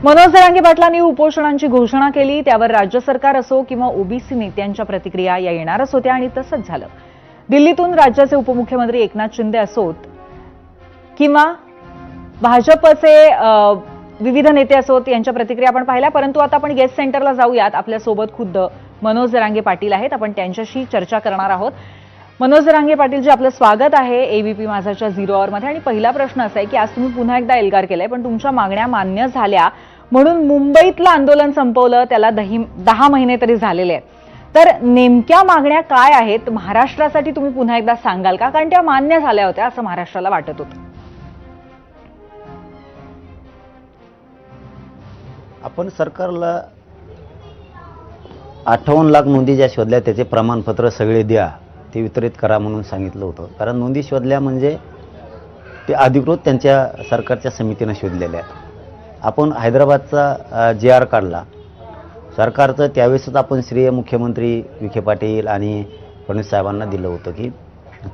मनोज जरांगे पाटलांनी उपोषणांची घोषणा केली, त्यावर राज्य सरकार असो किंवा ओबीसी नेत्यांच्या प्रतिक्रिया या येणारच होत्या आणि तसंच झालं। दिल्लीतून राज्याचे उपमुख्यमंत्री एकनाथ शिंदे असोत किंवा भाजपचे विविध नेते असोत यांच्या प्रतिक्रिया आपण पाहिल्या, परंतु आता आपण गेस्ट सेंटरला जाऊयात। आपल्या सोबत खुद्द मनोज जरांगे पाटील आहेत, आपण त्यांच्याशी चर्चा करणार आहोत। मनोज जरांगे पाटील जी, आपलं स्वागत आहे एबीपी माझाच्या 0 आवरमध्ये। आणि पहिला प्रश्न असा आहे की आज तुम्ही पुन्हा एकदा एल्गार केलंय, पण तुमच्या मागण्या मान्य झाल्या म्हणून मुंबईतलं आंदोलन संपवलं, त्याला 10 महिने तरी झालेले आहेत। तर नेमक्या मागण्या काय आहेत महाराष्ट्रासाठी तुम्ही पुन्हा एकदा सांगाल का? कारण त्या मान्य झाल्या होत्या असं महाराष्ट्राला वाटत होतं। आपण सरकारला 58 लाख नोंदी ज्या शोधल्या त्याचे प्रमाणपत्र सगळे द्या, ते वितरित करा म्हणून सांगितलं होतं। कारण नोंदी शोधल्या म्हणजे ते अधिकृत त्यांच्या सरकारच्या समितीने शोधलेल्या आहेत। आपण हैदराबादचा JR काढला सरकारचं, त्यावेळेसच आपण श्रेय मुख्यमंत्री विखे पाटील आणि फडणवीस साहेबांना दिलं होतं की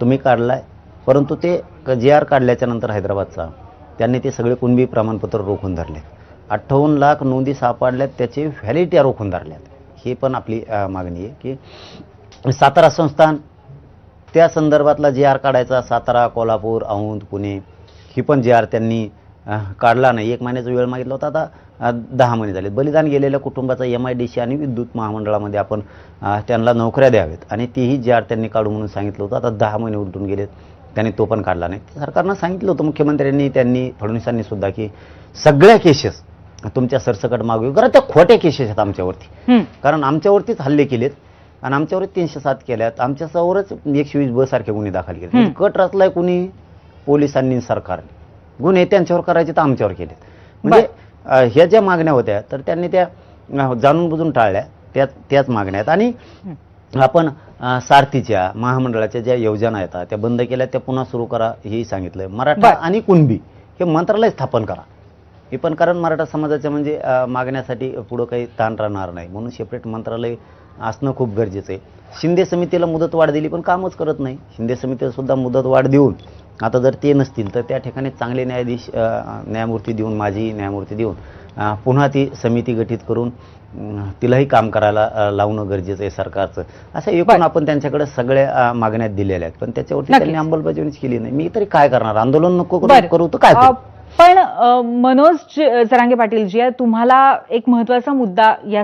तुम्ही काढलाय, परंतु ते JR काढल्याच्या नंतर हैदराबादचा त्यांनी ते सगळे कुणबी प्रमाणपत्र रोखून धरले। 58 लाख नोंदी सापडल्यात, त्याची व्हॅलिडिटी रोखून धरल्यात। ही पण आपली मागणी आहे की सातारा संस्थान त्या संदर्भातला JR काढायचा, सातारा, कोल्हापूर, औंध, पुणे ही पण JR त्यांनी काढला नाही। 1 महिन्याचा वेळ मागितला होता, आता 10 महिने झाले। बलिदान गेलेल्या कुटुंबाचा MIDC आणि विद्युत महामंडळामध्ये आपण त्यांना नोकऱ्या द्याव्यात आणि तीही JR त्यांनी काढू म्हणून सांगितलं होतं। आता 10 महिने उलटून गेलेत, त्यांनी तो पण काढला नाही। सरकारनं सांगितलं होतं, मुख्यमंत्र्यांनी, त्यांनी, फडणवीसांनी सुद्धा, की सगळ्या केसेस तुमच्या सरसकट मागवी करा। त्या खोट्या केसेस आहेत आमच्यावरती, कारण आमच्यावरतीच हल्ले केलेत आणि आमच्यावर 307 केल्यात, आमच्यासमोरच 120B सारखे गुन्हे दाखल केले। कट रचलाय कुणी? पोलिसांनी, सरकारने। गुन्हे त्यांच्यावर करायचे तर आमच्यावर केलेत। म्हणजे ह्या ज्या मागण्या होत्या तर त्यांनी त्या जाणून बुजून टाळल्या, त्याच मागण्या आहेत। आणि आपण सारथीच्या, महामंडळाच्या ज्या योजना आहेत त्या बंद केल्या, त्या पुन्हा सुरू करा हेही सांगितलंय। मराठा आणि कुणबी हे मंत्रालय स्थापन करा हे पण, कारण मराठा समाजाच्या म्हणजे मागण्यासाठी पुढं काही ताण राहणार नाही म्हणून सेपरेट मंत्रालय असणं खूप गरजेचं आहे। शिंदे समितीला मुदतवाढ दिली पण कामच करत नाही। शिंदे समितीला सुद्धा मुदतवाढ देऊन आता जर ते नसतील तर त्या ठिकाणी चांगले न्यायाधीश, न्यायमूर्ती देऊन, माजी न्यायमूर्ती देऊन पुन्हा ती समिती गठीत करून तिलाही काम करायला लावणं गरजेचं आहे सरकारचं। असं एकूण आपण त्यांच्याकडे सगळ्या मागण्यात दिलेल्या आहेत, पण त्याच्यावरती त्यांनी अंमलबजावणीच केली नाही। मी तरी काय करणार? आंदोलन नको करू तर काय करू? पण मनोज जरांगे पाटील जी, तुम्हाला एक महत्त्वाचा मुद्दा या